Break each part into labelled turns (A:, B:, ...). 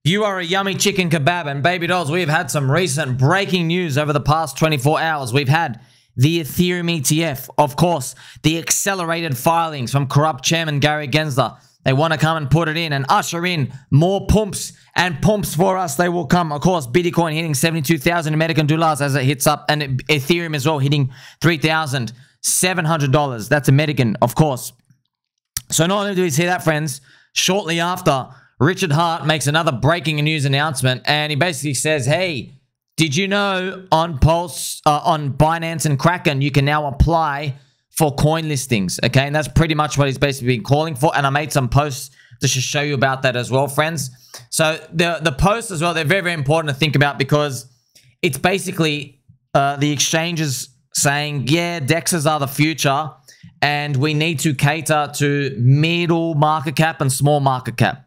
A: You are a yummy chicken kebab, and baby dolls, we've had some recent breaking news over the past 24 hours. We've had the Ethereum ETF, of course, the accelerated filings from corrupt chairman Gary Gensler. They want to come and put it in and usher in more pumps and pumps for us. They will come. Of course, Bitcoin hitting 72,000 American dollars as it hits up, and Ethereum as well hitting $3,700. That's American, of course. So not only do we see that, friends, shortly after, Richard Hart makes another breaking news announcement, and he basically says, hey, did you know on Binance and Kraken, you can now apply for coin listings, okay? And that's pretty much what he's basically been calling for, and I made some posts to show you about that as well, friends. So the posts as well, they're very, very important to think about, because it's basically the exchanges saying, yeah, DEXs are the future, and we need to cater to middle market cap and small market cap.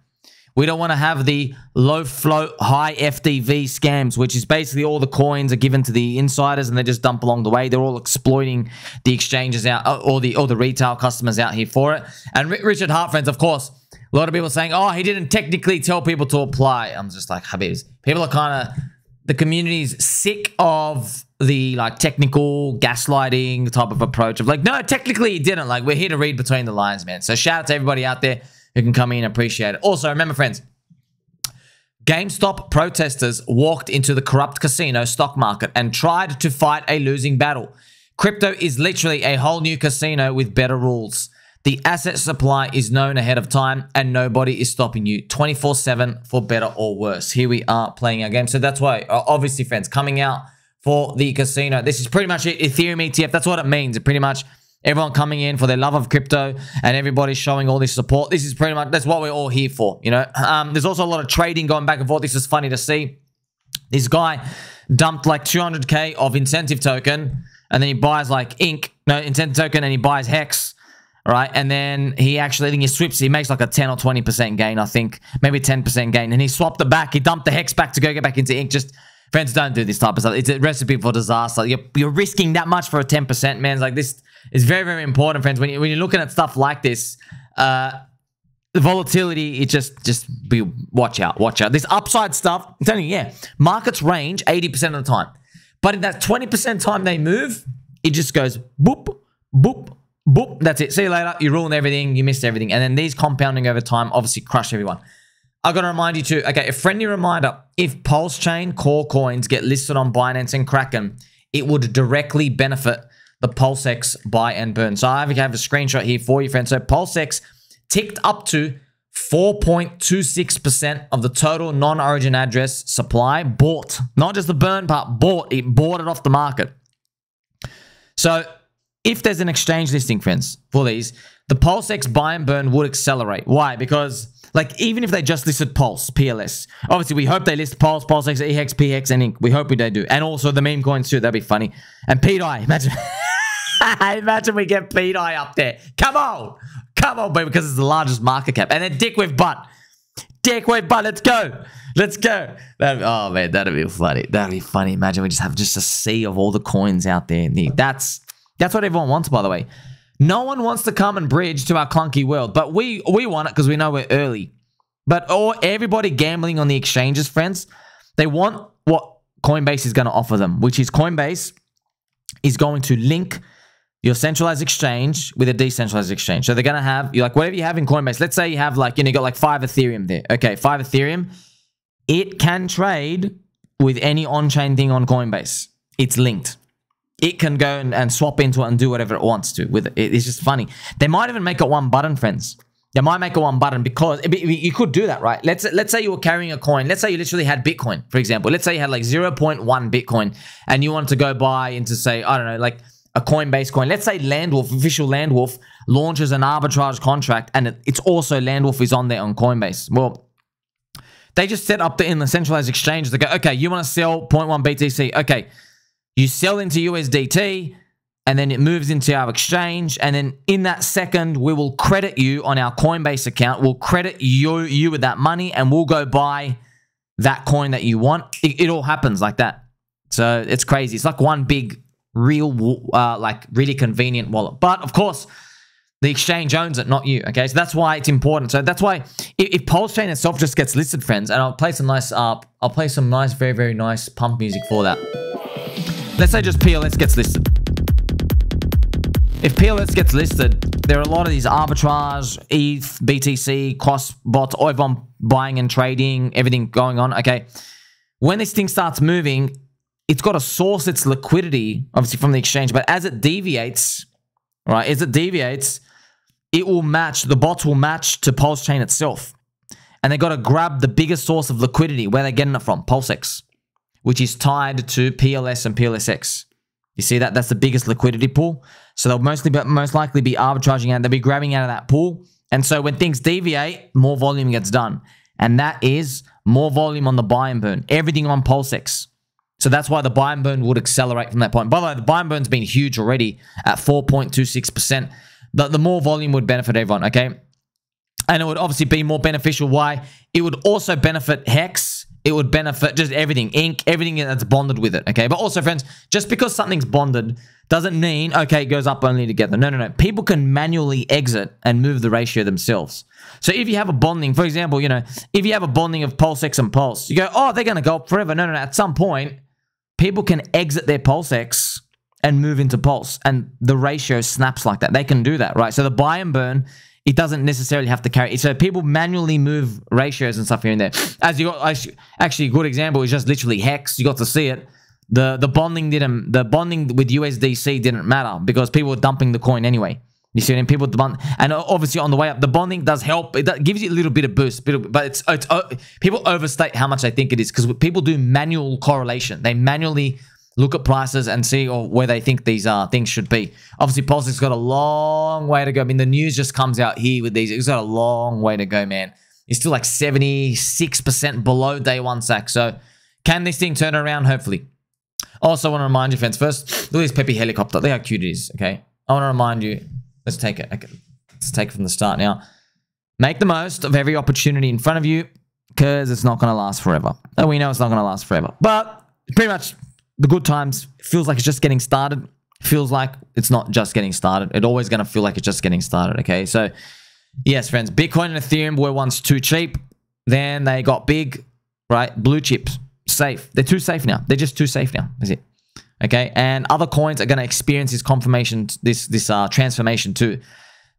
A: We don't want to have the low float, high FDV scams, which is basically all the coins are given to the insiders and they just dump along the way. They're all exploiting the exchanges out, or the retail customers out here for it. And Richard Hart, friends, of course, a lot of people saying, oh, he didn't technically tell people to apply. I'm just like, Habibs. People are kind of, the community's sick of the like technical gaslighting type of approach of like, no, technically he didn't. Like, we're here to read between the lines, man. So shout out to everybody out there who can come in and appreciate it. Also, remember, friends, GameStop protesters walked into the corrupt casino stock market and tried to fight a losing battle. Crypto is literally a whole new casino with better rules. The asset supply is known ahead of time, and nobody is stopping you 24/7 for better or worse. Here we are playing our game. So that's why, obviously, friends, coming out for the casino. This is pretty much it. Ethereum ETF, that's what it means. It pretty much everyone coming in for their love of crypto, and everybody's showing all this support. This is pretty much, that's what we're all here for, you know. There's also a lot of trading going back and forth. This is funny to see. This guy dumped like 200K of incentive token, and then he buys like incentive token, and he buys HEX, right? And then he actually, I think he swaps, he makes like a 10 or 20% gain, I think, maybe 10% gain. And he swapped it back. He dumped the HEX back to go get back into Inc. Just, friends, don't do this type of stuff. It's a recipe for disaster. You're risking that much for a 10%, man. It's like this. It's very, very important, friends. When you're looking at stuff like this, the volatility, it watch out, watch out. This upside stuff, I'm telling you, yeah, markets range 80% of the time. But in that 20% time they move, it just goes boop, boop, boop. That's it. See you later. You ruined everything. You missed everything. And then these compounding over time obviously crush everyone. I got to remind you too, okay, a friendly reminder, if Pulse Chain core coins get listed on Binance and Kraken, it would directly benefit the PulseX Buy and Burn. So I have a screenshot here for you, friends. So PulseX ticked up to 4.26% of the total non-origin address supply bought. Not just the burn part, bought. It bought it off the market. So if there's an exchange listing, friends, for these, the PulseX Buy and Burn would accelerate. Why? Because like, even if they just listed Pulse, PLS, obviously we hope they list Pulse, PulseX, eHEX, pHEX, and Inc. We hope they do. And also the meme coins too. That'd be funny. And PDI, imagine. Imagine we get PDI up there. Come on. Come on, baby, because it's the largest market cap. And then Dick with butt. Dick with butt. Let's go. Let's go. Oh, man, that'd be funny. That'd be funny. Imagine we just have just a sea of all the coins out there. That's what everyone wants, by the way. No one wants to come and bridge to our clunky world, but we want it because we know we're early. But everybody gambling on the exchanges, friends, they want what Coinbase is going to offer them, which is Coinbase is going to link your centralized exchange with a decentralized exchange. So they're going to have, like, whatever you have in Coinbase, let's say you have like, you got like 5 Ethereum there. Okay, 5 Ethereum. It can trade with any on-chain thing on Coinbase. It's linked. It can go and swap into it and do whatever it wants to with it. It's just funny. They might even make it one button, friends. They might make it one button because you could do that, right? Let's say you were carrying a coin. Let's say you literally had Bitcoin, for example. Let's say you had like 0.1 Bitcoin and you wanted to go buy into, say, I don't know, like a Coinbase coin. Let's say Landwolf, official Landwolf, launches an arbitrage contract and it's also Landwolf is on there on Coinbase. Well, they just set up in the centralized exchange. They go, okay, you want to sell 0.1 BTC. Okay, you sell into USDT and then it moves into our exchange. And then in that second, we will credit you on our Coinbase account. We'll credit you with that money and we'll go buy that coin that you want. It all happens like that. So it's crazy. It's like one big, real, like really convenient wallet. But of course, The exchange owns it, not you. Okay, so that's why it's important. So that's why if Pulse Chain itself just gets listed, friends, and I'll play some nice, very, very nice pump music for that. Let's say just PLS gets listed. If PLS gets listed, there are a lot of these arbitrage, ETH, BTC, cross bots, everyone buying and trading, everything going on. Okay, when this thing starts moving, it's got to source its liquidity, obviously from the exchange. But as it deviates, right, it will match, the bots will match to Pulse Chain itself. And they got to grab the biggest source of liquidity. Where are they getting it from? PulseX, which is tied to PLS and PLSX. You see that? That's the biggest liquidity pool. So they'll most likely be arbitraging out. They'll be grabbing out of that pool. And so when things deviate, more volume gets done. And that is more volume on the buy and burn. Everything on PulseX. So that's why the buy and burn would accelerate from that point. By the way, the buy and burn's been huge already at 4.26%. The more volume would benefit everyone, okay? And it would obviously be more beneficial. Why? It would also benefit HEX. It would benefit just everything, ink, everything that's bonded with it, okay? But also, friends, just because something's bonded doesn't mean, okay, it goes up only together. No, no, no. People can manually exit and move the ratio themselves. So if you have a bonding, for example, you know, if you have a bonding of PulseX and Pulse, you go, oh, they're going to go up forever. No, no, no. At some point, people can exit their PulseX and move into Pulse, and the ratio snaps like that. They can do that, right? So the buy and burn, it doesn't necessarily have to carry. So people manually move ratios and stuff here and there. As you got, actually, a good example is just literally HEX. You got to see it. The bonding with USDC didn't matter because people were dumping the coin anyway. You see what I mean? People bond, and obviously on the way up, the bonding does help. It gives you a little bit of boost, but it's people overstate how much they think it is because people do manual correlation. They manually look at prices and see where they think these things should be. Obviously, PulseX got a long way to go. I mean, the news just comes out here with these. It's got a long way to go, man. It's still like 76% below day one sack. So can this thing turn around? Hopefully. Also, I want to remind you, friends, first, look at this peppy helicopter. Look how cute it is, okay? I want to remind you, let's take it. Okay. Let's take it from the start now. Make the most of every opportunity in front of you because it's not going to last forever. And we know it's not going to last forever. But pretty much the good times, feels like it's just getting started. Feels like it's not just getting started. It's always going to feel like it's just getting started, okay? So, yes, friends, Bitcoin and Ethereum were once too cheap. Then they got big, right? Blue chips, safe. They're too safe now. They're just too safe now. That's it. Okay? And other coins are going to experience this confirmation, this transformation too.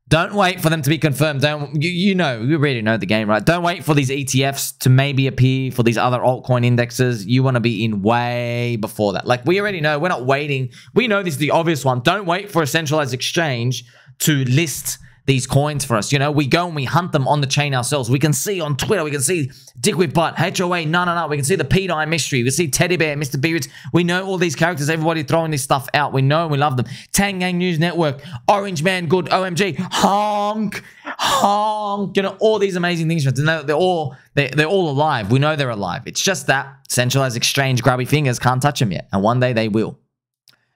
A: Don't wait for them to be confirmed. You already know the game, right? Don't wait for these ETFs to maybe appear for these other altcoin indexes. You want to be in way before that. Like, we already know. We're not waiting. We know this is the obvious one. Don't wait for a centralized exchange to list these coins for us. You know, we go and we hunt them on the chain ourselves. We can see on Twitter, we can see Dick with Butt, HOA, no. We can see the P-Dye mystery. We see Teddy Bear, Mr. Beards. We know all these characters, everybody throwing this stuff out. We know and we love them. Tang Gang News Network, Orange Man Good, OMG, Honk, you know, all these amazing things. They're all alive. We know they're alive. It's just that centralized exchange grubby fingers can't touch them yet. And one day they will.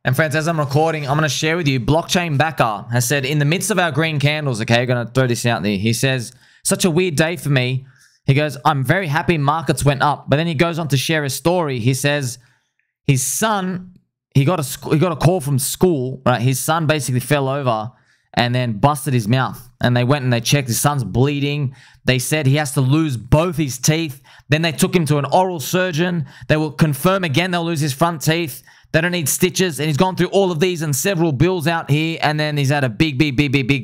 A: And friends, as I'm recording, I'm going to share with you, Blockchain Backer has said, in the midst of our green candles, okay, I'm going to throw this out there. He says, such a weird day for me. He goes, I'm very happy markets went up. But then he goes on to share a story. He says his son, he got a call from school, right? His son basically fell over and then busted his mouth. And they went and they checked. His son's bleeding. They said he has to lose both his teeth. Then they took him to an oral surgeon. They will confirm again they'll lose his front teeth. They don't need stitches, and he's gone through all of these and several bills out here, and then he's had a big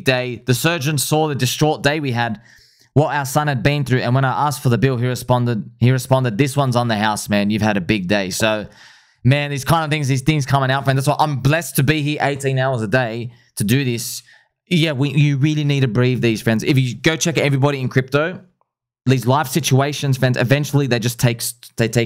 A: day. The surgeon saw the distraught day we had, what our son had been through, and when I asked for the bill, he responded, this one's on the house, man. You've had a big day. So, man, these things coming out, friend. That's why I'm blessed to be here 18 hours a day to do this. Yeah, you really need to breathe these, friends. If you go check everybody in crypto, these life situations, friends, eventually they take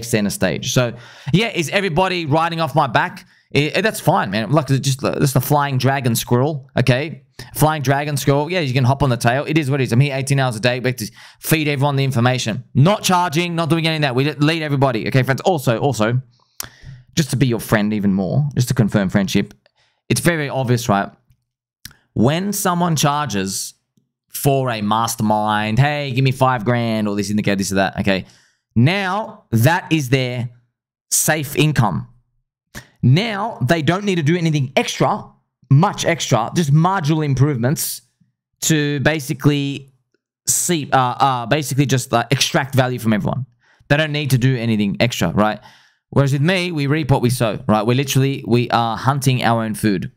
A: center stage. So, yeah, is everybody riding off my back? That's fine, man. Like, just a flying dragon squirrel, okay? Flying dragon squirrel. Yeah, you can hop on the tail. It is what it is. I'm here 18 hours a day. We have to feed everyone the information. Not charging, not doing any of that. We lead everybody, okay, friends? Also, just to be your friend even more, just to confirm friendship, it's very, very obvious, right? When someone charges for a mastermind, hey, give me $5,000 or this indicator, this or that, okay? Now, that is their safe income. Now, they don't need to do anything extra, much extra, just marginal improvements, to basically basically just extract value from everyone. They don't need to do anything extra, right? Whereas with me, we reap what we sow, right? We are hunting our own food.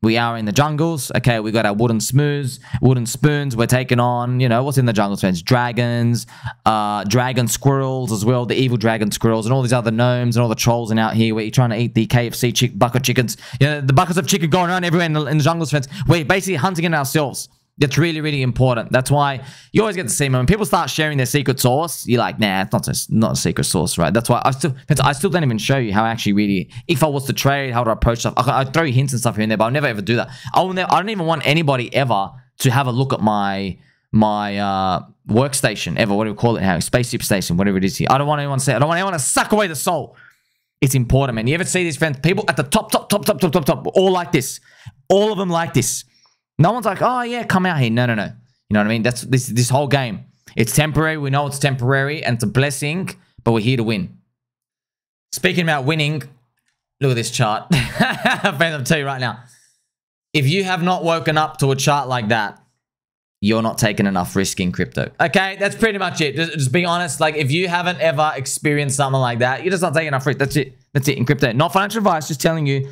A: We are in the jungles. Okay, we got our wooden spoons. We're taking on, you know, what's in the jungle, friends? Dragons, dragon squirrels as well, the evil dragon squirrels, and all these other gnomes and all the trolls and out here where you're trying to eat the KFC bucket chickens. You know, the buckets of chicken going around everywhere in the jungles, friends. We're basically hunting it ourselves. That's really, really important. That's why you always get to see when people start sharing their secret sauce, you're like, nah, it's not a secret sauce, right? That's why I still don't even show you how I actually really, if I was to trade, how to approach stuff. I'd throw you hints and stuff here and there, but I'll never ever do that. I don't even want anybody ever to have a look at my workstation ever. What do we call it now? Spaceship station, whatever it is here. I don't want anyone to say. I don't want anyone to suck away the soul. It's important, man. You ever see these friends? People at the top, all like this. All of them like this. No one's like, oh, yeah, come out here. No. You know what I mean? That's this whole game. It's temporary. We know it's temporary, and it's a blessing, but we're here to win. Speaking about winning, look at this chart. Friends, I'll tell you right now. If you have not woken up to a chart like that, you're not taking enough risk in crypto. Okay? That's pretty much it. Just be honest. Like, if you haven't ever experienced something like that, you're just not taking enough risk. That's it. That's it in crypto. Not financial advice, just telling you.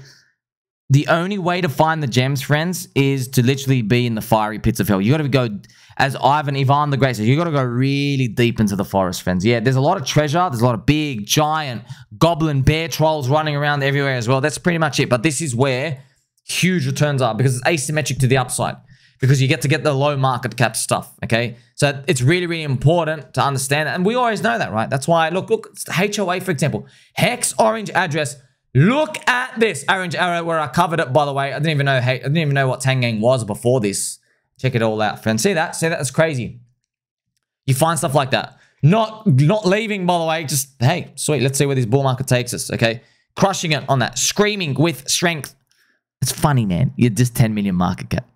A: The only way to find the gems, friends, is to literally be in the fiery pits of hell. You got to go, as Ivan the Great says, you got to go really deep into the forest, friends. Yeah, there's a lot of treasure. There's a lot of big, giant, goblin, bear trolls running around everywhere as well. That's pretty much it. But this is where huge returns are because it's asymmetric to the upside. Because you get to get the low market cap stuff, okay? So it's really, really important to understand that. And we always know that, right? That's why, look, it's the HOA, for example. HEX Orange Address. Look at this orange arrow where I covered it, by the way. I didn't even know what Tangang was before this. Check it all out, friends. See that? See that? That's crazy. You find stuff like that. Not leaving, by the way. Just, hey, sweet. Let's see where this bull market takes us, okay? Crushing it on that. Screaming with strength. It's funny, man. You're just 10 million market cap.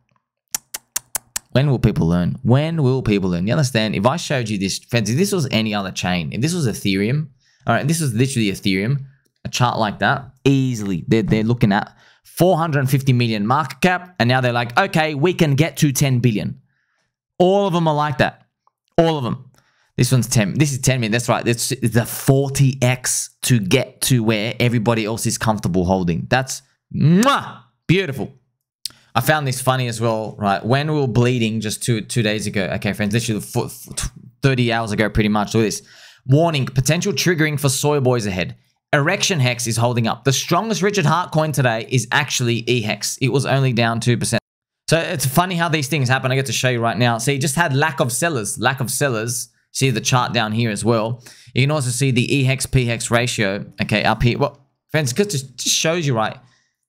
A: When will people learn? When will people learn? You understand? If I showed you this, friends, if this was any other chain, if this was Ethereum, all right, this was literally Ethereum, a chart like that, easily, they're looking at 450 million market cap, and now they're like, okay, we can get to 10 billion. All of them are like that. All of them. This one's 10. This is 10 million. That's right. It's the 40x to get to where everybody else is comfortable holding. That's beautiful. I found this funny as well, right? When we were bleeding just two days ago. Okay, friends, literally 30 hours ago, pretty much. Look at this. Warning, potential triggering for soy boys ahead. Erection Hex is holding up. The strongest Richard Hart coin today is actually eHEX. It was only down 2%. So it's funny how these things happen. I get to show you right now. See, just had lack of sellers. Lack of sellers. See the chart down here as well. You can also see the eHEX pHEX ratio. Okay, up here. Well, friends, because it just shows you, right?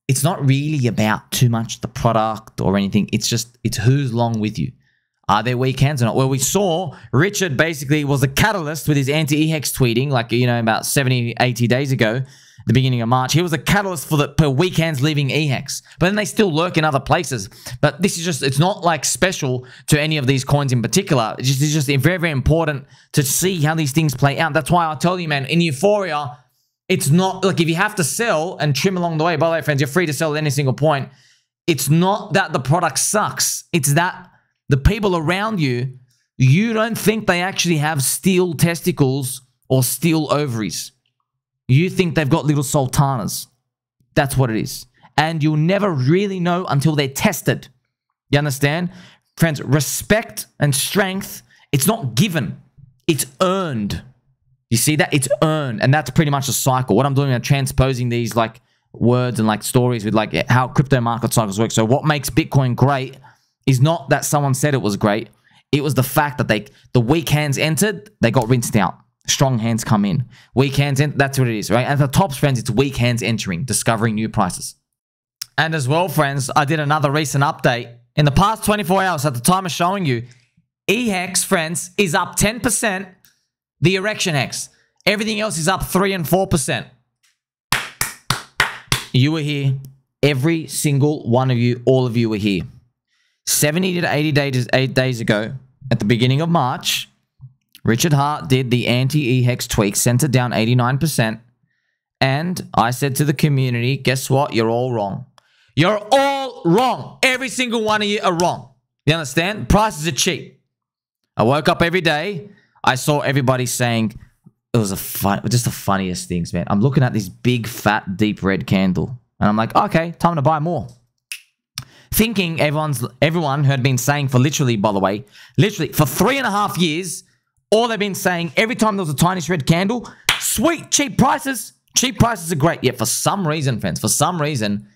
A: It's not really about too much the product or anything. It's who's long with you. Are there weekends or not? Well, we saw Richard basically was a catalyst with his anti-eHEX tweeting, like, you know, about 70, 80 days ago, the beginning of March. He was a catalyst for the weekends leaving eHEX. But then they still lurk in other places. But this is just, it's not like special to any of these coins in particular. It's just very, very important to see how these things play out. That's why I tell you, man, in Euphoria, it's not, like, if you have to sell and trim along the way, by the way, friends, you're free to sell at any single point. It's not that the product sucks. It's that the people around you, you don't think they actually have steel testicles or steel ovaries. You think they've got little sultanas. That's what it is. And you'll never really know until they're tested. You understand? Friends, respect and strength, it's not given. It's earned. You see that? It's earned. And that's pretty much a cycle. What I'm doing, I'm transposing these like words and like stories with like how crypto market cycles work. So what makes Bitcoin great is not that someone said it was great. It was the fact that the weak hands entered, they got rinsed out. Strong hands come in. Weak hands in, that's what it is, right? And the top, friends, it's weak hands entering, discovering new prices. And as well, friends, I did another recent update. In the past 24 hours, at the time of showing you, eHEX, friends, is up 10%. The Erection Hex. Everything else is up 3 and 4%. You were here. Every single one of you, all of you were here. 70 to 80 days, 8 days ago, at the beginning of March, Richard Hart did the anti-eHEX tweak, sent it down 89%. And I said to the community, guess what? You're all wrong. You're all wrong. Every single one of you are wrong. You understand? Prices are cheap. I woke up every day. I saw everybody saying it was just the funniest things, man. I'm looking at this big, fat, deep red candle. And I'm like, okay, time to buy more. Thinking everyone who had been saying for literally, by the way, literally for 3.5 years, all they've been saying every time there was a tiniest red candle, sweet, cheap prices. Cheap prices are great. Yet for some reason, friends, for some reason,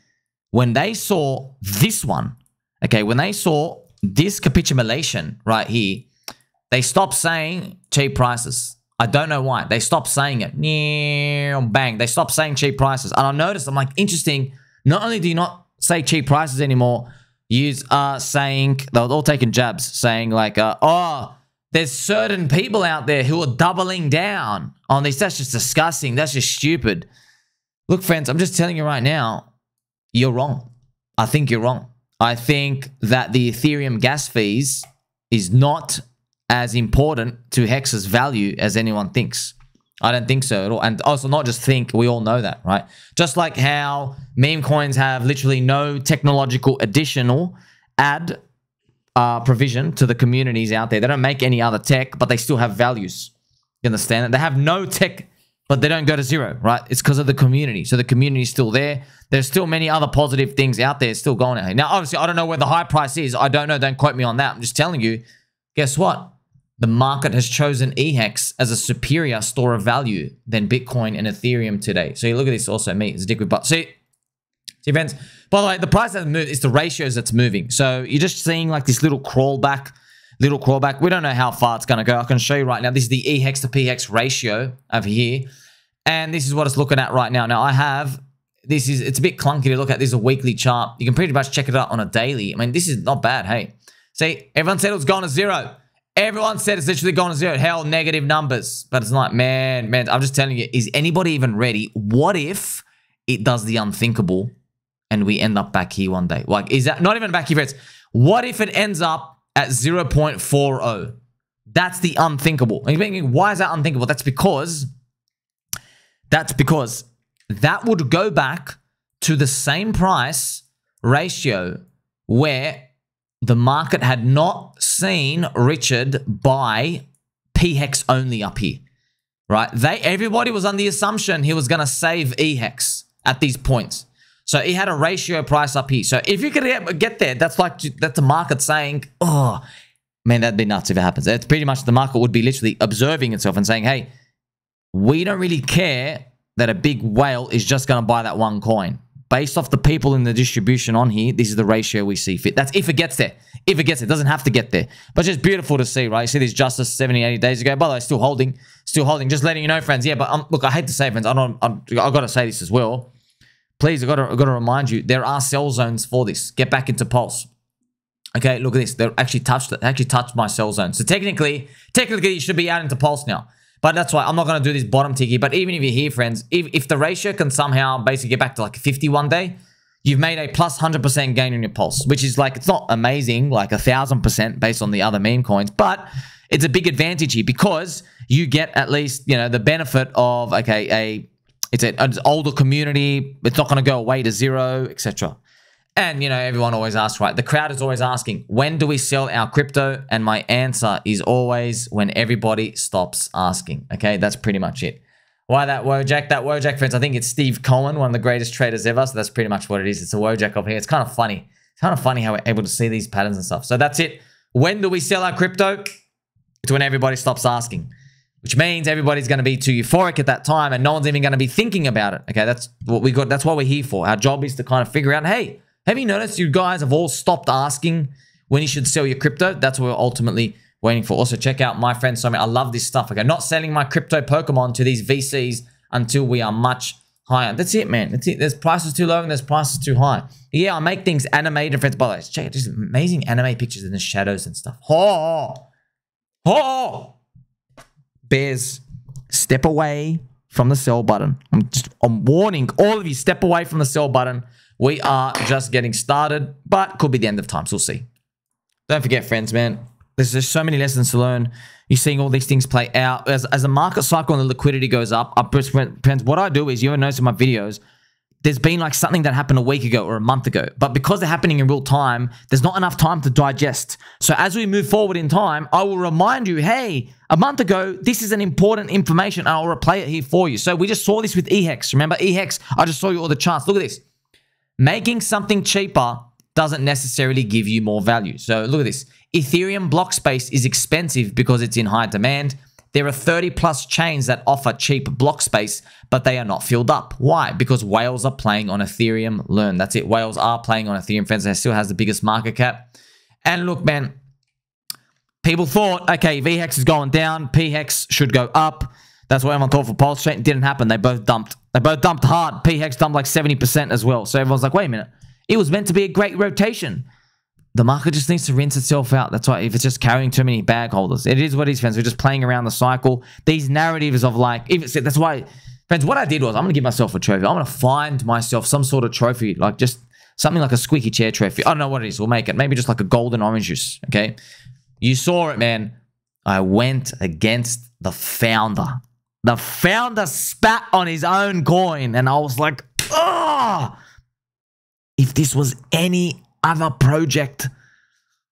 A: when they saw this one, okay, when they saw this capitulation right here, they stopped saying cheap prices. I don't know why. They stopped saying it. Bang. They stopped saying cheap prices. And I noticed, I'm like, interesting. Not only do you not say cheap prices anymore, you are saying, they were all taking jabs, saying like, oh, there's certain people out there who are doubling down on this. That's just disgusting. That's just stupid. Look, friends, I'm just telling you right now, you're wrong. I think you're wrong. I think that the Ethereum gas fees is not as important to HEX's value as anyone thinks. I don't think so at all. And also not just think, we all know that, right? Just like how meme coins have literally no technological additional add provision to the communities out there. They don't make any other tech, but they still have values. You understand that? They have no tech, but they don't go to zero, right? It's because of the community. So the community is still there. There's still many other positive things out there still going out. Now, obviously, I don't know where the high price is. I don't know. Don't quote me on that. I'm just telling you, guess what? The market has chosen eHEX as a superior store of value than Bitcoin and Ethereum today. So you look at this also, me, it's a dick with butt. See, friends, by the way, the price hasn't moved. It's the ratios that's moving. So you're just seeing like this little crawlback. We don't know how far it's going to go. I can show you right now. This is the eHEX to pHEX ratio over here. And this is what it's looking at right now. Now I have, it's a bit clunky to look at. This is a weekly chart. You can pretty much check it out on a daily. I mean, this is not bad. Hey, see, everyone said it was going to zero. Everyone said it's literally going to zero. Hell, negative numbers. But it's like, man, I'm just telling you, is anybody even ready? What if it does the unthinkable and we end up back here one day? Like, is that not even back here, friends? What if it ends up at 0.40? That's the unthinkable. And you're thinking, why is that unthinkable? That's because that would go back to the same price ratio where the market had not seen Richard buy pHEX only up here, right? Everybody was on the assumption he was going to save eHEX at these points. So he had a ratio price up here. So if you could get there, that's the market saying, oh, man, that'd be nuts if it happens. It's pretty much the market would be literally observing itself and saying, hey, we don't really care that a big whale is just going to buy that one coin. Based off the people in the distribution on here, this is the ratio we see fit. That's if it gets there. If it gets there. It doesn't have to get there. But it's just beautiful to see, right? You see this justice 70, 80 days ago. By the way, still holding. Just letting you know, friends. Yeah, but look, I hate to say, friends, I've got to say this as well. Please, I've got to remind you, there are sell zones for this. Get back into Pulse. Okay, look at this. They actually touched it. They actually touched my sell zone. So technically, you should be out into Pulse now. But that's why I'm not going to do this bottom ticky. But even if you're here, friends, if the ratio can somehow basically get back to like 50 one day, you've made a plus 100% gain in your Pulse, which is like, it's not amazing, like 1,000% based on the other meme coins, but it's a big advantage here because you get at least, you know, the benefit of, okay, it's an older community. It's not going to go away to zero, etc. And, you know, everyone always asks, right? The crowd is always asking, when do we sell our crypto? And my answer is always when everybody stops asking. Okay, that's pretty much it. Why that Wojak? That Wojak, friends, I think it's Steve Cohen, one of the greatest traders ever. So that's pretty much what it is. It's a Wojak up here. It's kind of funny. It's kind of funny how we're able to see these patterns and stuff. So that's it. When do we sell our crypto? It's when everybody stops asking, which means everybody's going to be too euphoric at that time and no one's even going to be thinking about it. Okay, that's what we got. That's what we're here for. Our job is to kind of figure out, hey, have you noticed you guys have all stopped asking when you should sell your crypto? That's what we're ultimately waiting for. Also, check out my friend Somi. I love this stuff. Okay, not selling my crypto Pokemon to these VCs until we are much higher. That's it, man. That's it. There's prices too low and there's prices too high. Yeah, I make things animated, friends. By the way, check it. Just amazing anime pictures in the shadows and stuff. Bears, step away from the sell button. I'm warning all of you, step away from the sell button. We are just getting started, but could be the end of time, so we'll see. Don't forget, friends, man, there's just so many lessons to learn. You're seeing all these things play out. As the market cycle and the liquidity goes up, friends, what I do is, you ever notice in my videos, there's been like something that happened a week ago or a month ago. But because they're happening in real time, there's not enough time to digest. So as we move forward in time, I will remind you, hey, a month ago, this is an important information. And I'll replay it here for you. So we just saw this with eHEX. Remember eHEX? I just saw you all the charts. Look at this. Making something cheaper doesn't necessarily give you more value. So look at this. Ethereum block space is expensive because it's in high demand. There are 30 plus chains that offer cheap block space, but they are not filled up. Why? Because whales are playing on Ethereum. Learn. That's it. Whales are playing on Ethereum. Friends, it still has the biggest market cap. And look, man, people thought, okay, VHEX is going down. pHEX should go up. That's what everyone thought for PulseX. It didn't happen. They both dumped. They both dumped hard. pHEX dumped like 70% as well. So everyone's like, wait a minute. It was meant to be a great rotation. The market just needs to rinse itself out. That's why if it's just carrying too many bag holders, it is what it is, friends. We're just playing around the cycle. These narratives of like, that's why, friends, what I did was I'm going to give myself a trophy. I'm going to find myself some sort of trophy, like just something like a squeaky chair trophy. I don't know what it is. We'll make it. Maybe just like a golden orange juice, okay? You saw it, man. I went against the founder. The founder spat on his own coin, and I was like, oh! If this was any other project,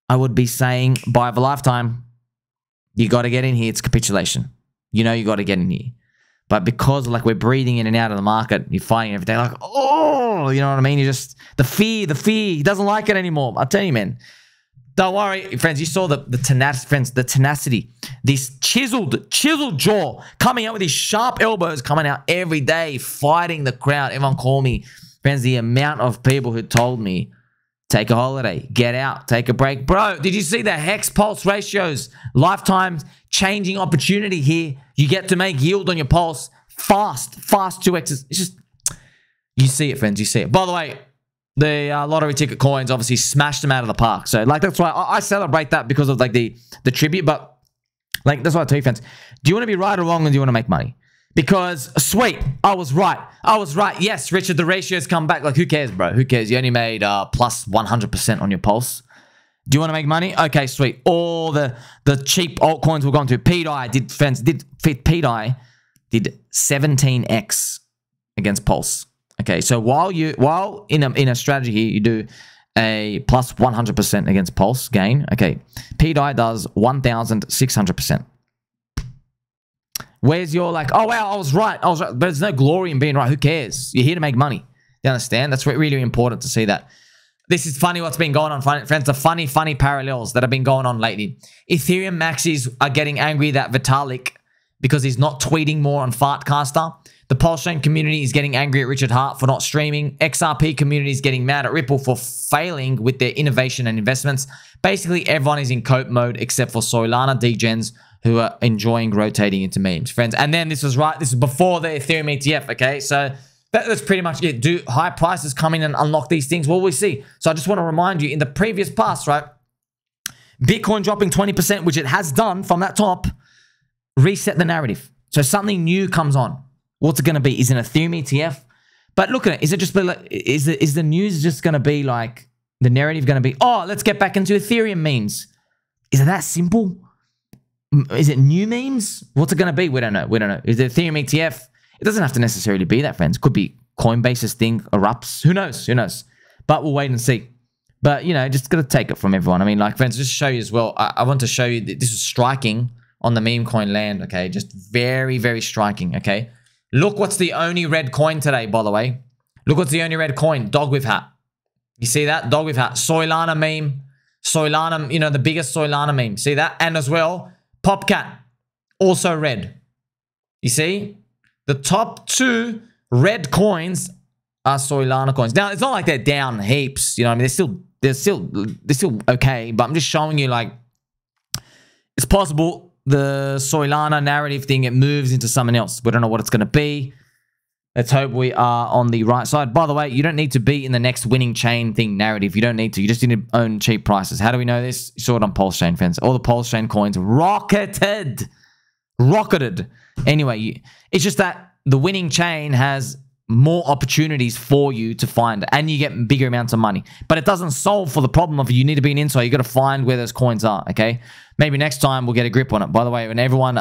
A: I would be saying, buy of a lifetime. You got to get in here. It's capitulation. You know you got to get in here. But because like we're breathing in and out of the market, you're fighting every day like, oh, you know what I mean? You just, the fear, he doesn't like it anymore. I'll tell you, man. Don't worry, friends. You saw the tenacity, this chiseled jaw coming out with these sharp elbows coming out every day, fighting the crowd. Everyone call me. Friends, the amount of people who told me, take a holiday, get out, take a break. Bro, did you see the HEX pulse ratios? Lifetime changing opportunity here. You get to make yield on your pulse fast 2x's. It's just, you see it, friends, you see it. By the way, the lottery ticket coins obviously smashed them out of the park. So like that's why I celebrate that because of like the tribute. But like that's what I tell you, friends. Do you want to be right or wrong, or do you want to make money? Because sweet, I was right. Yes, Richard, the ratios come back. Like who cares, bro? Who cares? You only made plus 100% on your pulse. Do you want to make money? Okay, sweet. All the cheap altcoins we're going to. PDI did 17x against pulse. Okay, so while in a strategy here, you do a plus 100% against pulse gain. Okay, PDI does 1,600%. Where's your like, oh wow, I was right. But there's no glory in being right. Who cares? You're here to make money. You understand? That's really important to see that. This is funny what's been going on, friends. The funny parallels that have been going on lately. Ethereum maxis are getting angry that Vitalik, because he's not tweeting more on Fartcaster. The Pulse Chain community is getting angry at Richard Hart for not streaming. XRP community is getting mad at Ripple for failing with their innovation and investments. Basically, everyone is in cope mode except for Solana degens who are enjoying rotating into memes, friends. And then this was right. This is before the Ethereum ETF, okay? So that's pretty much it. Do high prices come in and unlock these things? Well, we'll see. So I just want to remind you, in the previous past, right? Bitcoin dropping 20%, which it has done from that top, reset the narrative. So something new comes on. What's it going to be? Is it an Ethereum ETF? But look at it. Is it just like, is the news just going to be like, the narrative going to be, oh, let's get back into Ethereum memes? Is it that simple? Is it new memes? What's it going to be? We don't know. We don't know. Is it Ethereum ETF? It doesn't have to necessarily be that, friends. Could be Coinbase's thing erupts. Who knows? Who knows? But we'll wait and see. But, you know, just got to take it from everyone. I mean, like, friends, just to show you as well. I want to show you that this is striking on the meme coin land, okay? Just very, very striking, okay? Look what's the only red coin today, by the way. Look what's the only red coin. Dog with hat. You see that? Dog with hat. Solana meme. Solana, you know, the biggest Solana meme. See that? And as well, Popcat. Also red. You see? The top two red coins are Solana coins. Now, it's not like they're down heaps. You know what I mean? They're still okay. But I'm just showing you, like, it's possible the Solana narrative thing, it moves into something else. We don't know what it's going to be. Let's hope we are on the right side. By the way, you don't need to be in the next winning chain thing narrative. You don't need to. You just need to own cheap prices. How do we know this? You saw it on Pulse Chain, friends. All the Pulse Chain coins rocketed. Anyway, it's just that the winning chain has more opportunities for you to find, and you get bigger amounts of money. But it doesn't solve for the problem of you need to be an insider. You got to find where those coins are, okay? Maybe next time we'll get a grip on it. By the way, when everyone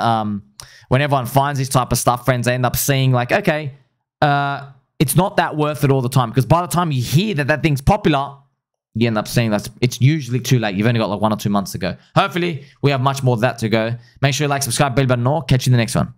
A: finds this type of stuff, friends, they end up seeing like, okay, it's not that worth it all the time, because by the time you hear that that thing's popular, you end up saying that it's usually too late. You've only got like 1 or 2 months to go. Hopefully, we have much more of that to go. Make sure you like, subscribe, bell button, or catch you in the next one.